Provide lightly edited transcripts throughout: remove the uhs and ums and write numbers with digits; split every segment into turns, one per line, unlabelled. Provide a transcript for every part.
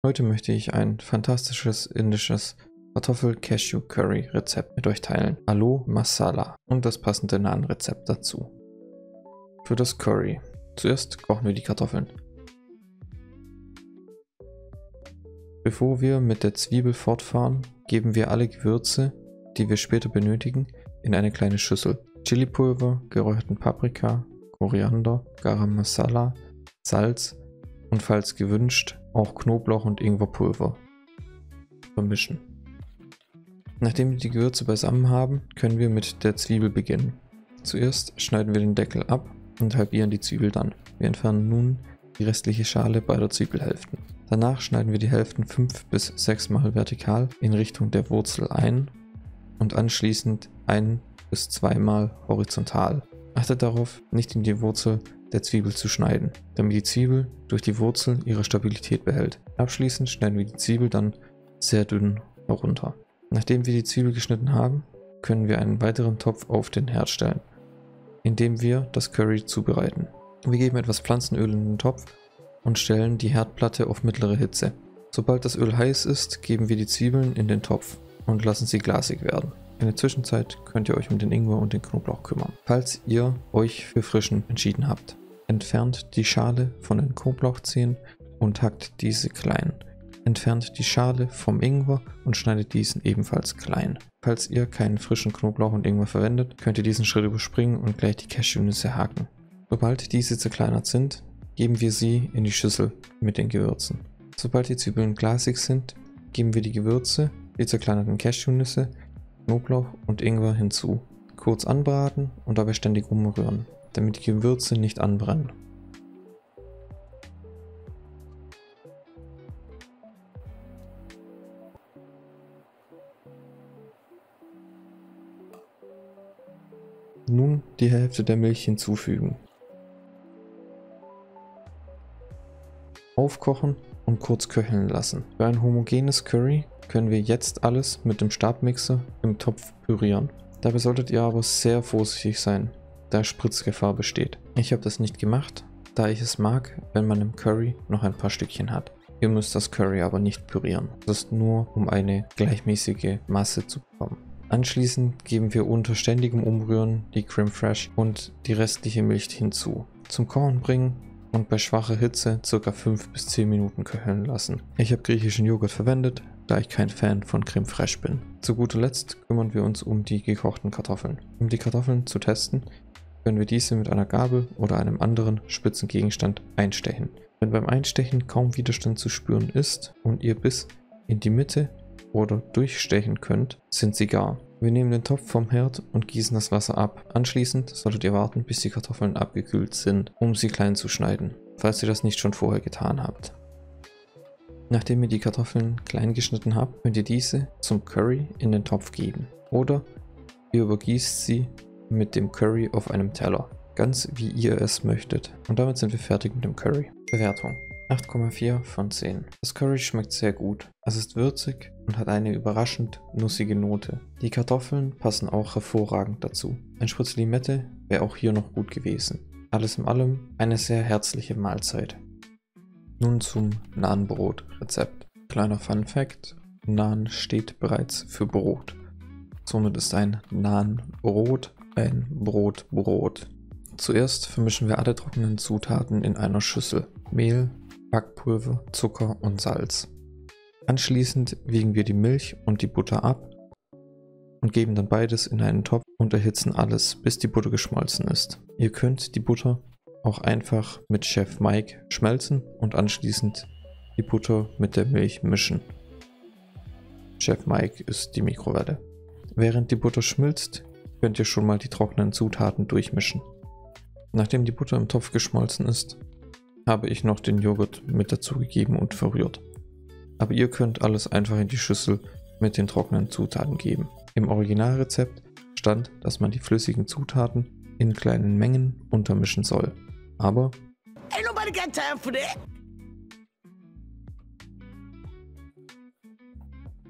Heute möchte ich ein fantastisches indisches Kartoffel-Cashew-Curry-Rezept mit euch teilen. Aloo Masala und das passende Naan-Rezept dazu. Für das Curry. Zuerst kochen wir die Kartoffeln. Bevor wir mit der Zwiebel fortfahren, geben wir alle Gewürze, die wir später benötigen, in eine kleine Schüssel. Chilipulver, geräucherten Paprika, Koriander, Garam Masala, Salz und falls gewünscht auch Knoblauch und Ingwerpulver vermischen. Nachdem wir die Gewürze beisammen haben, können wir mit der Zwiebel beginnen. Zuerst schneiden wir den Deckel ab und halbieren die Zwiebel dann. Wir entfernen nun die restliche Schale beider Zwiebelhälften. Danach schneiden wir die Hälften 5 bis 6 Mal vertikal in Richtung der Wurzel ein und anschließend 1 bis 2 Mal horizontal. Achtet darauf, nicht in die Wurzel der Zwiebel zu schneiden, damit die Zwiebel durch die Wurzel ihre Stabilität behält. Abschließend schneiden wir die Zwiebel dann sehr dünn herunter. Nachdem wir die Zwiebel geschnitten haben, können wir einen weiteren Topf auf den Herd stellen, in dem wir das Curry zubereiten. Wir geben etwas Pflanzenöl in den Topf und stellen die Herdplatte auf mittlere Hitze. Sobald das Öl heiß ist, geben wir die Zwiebeln in den Topf und lassen sie glasig werden. In der Zwischenzeit könnt ihr euch um den Ingwer und den Knoblauch kümmern. Falls ihr euch für frischen entschieden habt, entfernt die Schale von den Knoblauchzehen und hackt diese klein. Entfernt die Schale vom Ingwer und schneidet diesen ebenfalls klein. Falls ihr keinen frischen Knoblauch und Ingwer verwendet, könnt ihr diesen Schritt überspringen und gleich die Cashewnüsse hacken. Sobald diese zerkleinert sind, geben wir sie in die Schüssel mit den Gewürzen. Sobald die Zwiebeln glasig sind, geben wir die Gewürze, die zerkleinerten Cashewnüsse, Knoblauch und Ingwer hinzu. Kurz anbraten und dabei ständig umrühren, damit die Gewürze nicht anbrennen. Nun die Hälfte der Milch hinzufügen. Aufkochen und kurz köcheln lassen. Für ein homogenes Curry können wir jetzt alles mit dem Stabmixer im Topf pürieren. Dabei solltet ihr aber sehr vorsichtig sein, da Spritzgefahr besteht. Ich habe das nicht gemacht, da ich es mag, wenn man im Curry noch ein paar Stückchen hat. Ihr müsst das Curry aber nicht pürieren. Das ist nur, um eine gleichmäßige Masse zu bekommen. Anschließend geben wir unter ständigem Umrühren die Creme Fraiche und die restliche Milch hinzu. Zum Kochen bringen und bei schwacher Hitze ca. 5 bis 10 Minuten köcheln lassen. Ich habe griechischen Joghurt verwendet, da ich kein Fan von Creme Fraiche bin. Zu guter Letzt kümmern wir uns um die gekochten Kartoffeln. Um die Kartoffeln zu testen, können wir diese mit einer Gabel oder einem anderen spitzen Gegenstand einstechen. Wenn beim Einstechen kaum Widerstand zu spüren ist und ihr bis in die Mitte oder durchstechen könnt, sind sie gar. Wir nehmen den Topf vom Herd und gießen das Wasser ab. Anschließend solltet ihr warten, bis die Kartoffeln abgekühlt sind, um sie klein zu schneiden, falls ihr das nicht schon vorher getan habt. Nachdem ihr die Kartoffeln klein geschnitten habt, könnt ihr diese zum Curry in den Topf geben. Oder ihr übergießt sie mit dem Curry auf einem Teller, ganz wie ihr es möchtet. Und damit sind wir fertig mit dem Curry. Bewertung: 8,4 von 10. Das Curry schmeckt sehr gut. Es ist würzig und hat eine überraschend nussige Note. Die Kartoffeln passen auch hervorragend dazu. Ein Spritz Limette wäre auch hier noch gut gewesen. Alles in allem eine sehr herzliche Mahlzeit. Nun zum Naanbrot-Rezept. Kleiner Fun Fact: Naan steht bereits für Brot. Somit ist ein Naanbrot ein Brot. Zuerst vermischen wir alle trockenen Zutaten in einer Schüssel. Mehl, Backpulver, Zucker und Salz. Anschließend wiegen wir die Milch und die Butter ab und geben dann beides in einen Topf und erhitzen alles, bis die Butter geschmolzen ist. Ihr könnt die Butter auch einfach mit Chef Mike schmelzen und anschließend die Butter mit der Milch mischen. Chef Mike ist die Mikrowelle. Während die Butter schmilzt, könnt ihr schon mal die trockenen Zutaten durchmischen. Nachdem die Butter im Topf geschmolzen ist, habe ich noch den Joghurt mit dazugegeben und verrührt. Aber ihr könnt alles einfach in die Schüssel mit den trockenen Zutaten geben. Im Originalrezept stand, dass man die flüssigen Zutaten in kleinen Mengen untermischen soll. Aber
Ain't nobody got time for that.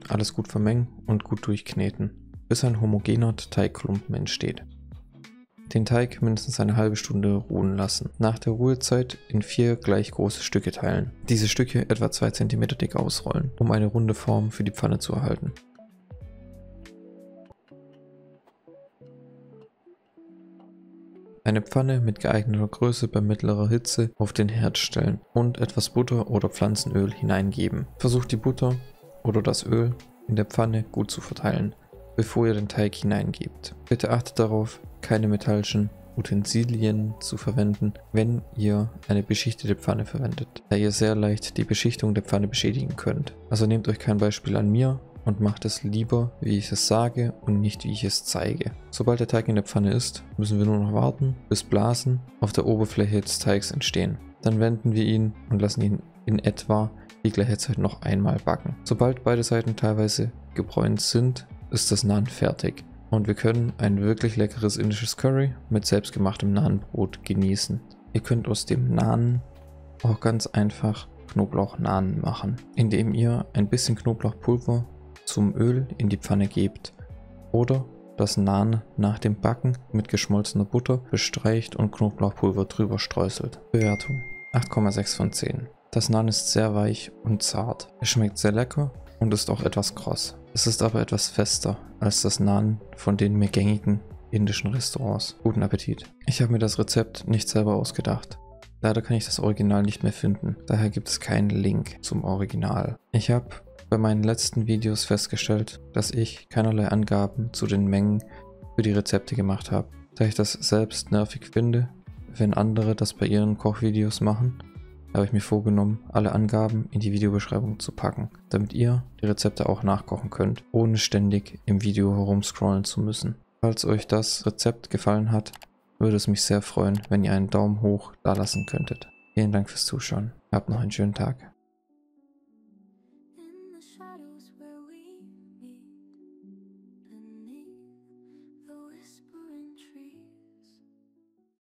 alles gut vermengen und gut durchkneten, bis ein homogener Teigklumpen entsteht. Den Teig mindestens eine halbe Stunde ruhen lassen. Nach der Ruhezeit in 4 gleich große Stücke teilen. Diese Stücke etwa 2 cm dick ausrollen, um eine runde Form für die Pfanne zu erhalten. Eine Pfanne mit geeigneter Größe bei mittlerer Hitze auf den Herd stellen und etwas Butter oder Pflanzenöl hineingeben. Versucht die Butter oder das Öl in der Pfanne gut zu verteilen, bevor ihr den Teig hineingebt. Bitte achtet darauf, keine metallischen Utensilien zu verwenden, wenn ihr eine beschichtete Pfanne verwendet, da ihr sehr leicht die Beschichtung der Pfanne beschädigen könnt. Also nehmt euch kein Beispiel an mir und macht es lieber, wie ich es sage und nicht, wie ich es zeige. Sobald der Teig in der Pfanne ist, müssen wir nur noch warten, bis Blasen auf der Oberfläche des Teigs entstehen. Dann wenden wir ihn und lassen ihn in etwa die gleiche Zeit noch einmal backen. Sobald beide Seiten teilweise gebräunt sind, ist das Naan fertig. Und wir können ein wirklich leckeres indisches Curry mit selbstgemachtem Naanbrot genießen. Ihr könnt aus dem Naan auch ganz einfach Knoblauch-Naan machen, indem ihr ein bisschen Knoblauchpulver zum Öl in die Pfanne gebt oder das Naan nach dem Backen mit geschmolzener Butter bestreicht und Knoblauchpulver drüber streuselt. Bewertung 8,6 von 10. Das Naan ist sehr weich und zart. Es schmeckt sehr lecker und ist auch etwas kross. Es ist aber etwas fester als das Naan von den mir gängigen indischen Restaurants. Guten Appetit. Ich habe mir das Rezept nicht selber ausgedacht. Leider kann ich das Original nicht mehr finden, daher gibt es keinen Link zum Original. Ich habe bei meinen letzten Videos festgestellt, dass ich keinerlei Angaben zu den Mengen für die Rezepte gemacht habe. Da ich das selbst nervig finde, wenn andere das bei ihren Kochvideos machen, habe ich mir vorgenommen, alle Angaben in die Videobeschreibung zu packen, damit ihr die Rezepte auch nachkochen könnt, ohne ständig im Video herumscrollen zu müssen. Falls euch das Rezept gefallen hat, würde es mich sehr freuen, wenn ihr einen Daumen hoch da lassen könntet. Vielen Dank fürs Zuschauen. Habt noch einen schönen Tag.